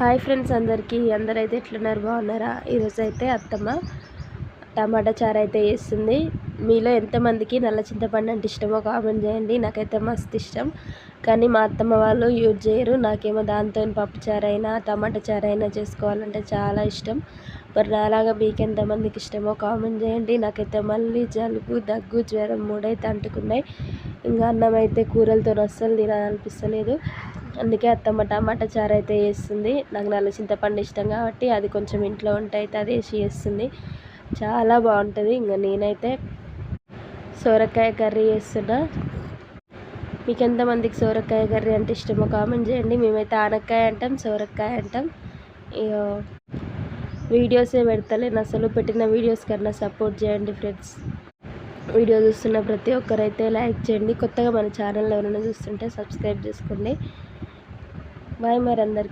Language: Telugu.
హాయ్ ఫ్రెండ్స్, అందరైతే ఎట్లున్నారు? బాగున్నారా? ఈరోజు అయితే అత్తమ్మ టమాటా చారు అయితే చేస్తుంది. మీలో ఎంతమందికి నల్ల చింతపండు అంటే ఇష్టమో కామెంట్ చేయండి. నాకైతే మస్తు ఇష్టం, కానీ మా అత్తమ్మ వాళ్ళు యూజ్ చేయరు. నాకేమో దాంతో పప్పు చారైనా టమాటా చారైనా చేసుకోవాలంటే చాలా ఇష్టం. మరి నాలాగా మీకు ఎంతమందికి ఇష్టమో కామెంట్ చేయండి. నాకైతే మళ్ళీ జలుబు, దగ్గు, జ్వరం మూడైతే అంటుకున్నాయి. ఇంకా అన్నం అయితే కూరలతో అస్సలు తినాలనిపిస్తలేదు. అందుకే అత్తమ్మ టమాటా చారు అయితే చేస్తుంది. నాకు నల్ల చింతపండు ఇష్టం కాబట్టి అది కొంచెం ఇంట్లో ఉంటే అయితే అది వేసి చేస్తుంది. చాలా బాగుంటుంది. ఇంకా నేనైతే సొరకాయ కర్రీ చేస్తున్నా. మీకు ఎంతమందికి సొరకాయ కర్రీ అంటే ఇష్టమో కామెంట్ చేయండి. మేమైతే ఆనక్కాయ అంటాం, సొరకాయ అంటాం. ఇక వీడియోసే పెడతలేను అసలు. పెట్టిన వీడియోస్ కన్నా సపోర్ట్ చేయండి ఫ్రెండ్స్. వీడియో చూస్తున్న ప్రతి ఒక్కరైతే లైక్ చేయండి. కొత్తగా మన ఛానల్ ఎవరైనా చూస్తుంటే సబ్స్క్రైబ్ చేసుకోండి. బాయ్ మరి అందరికి.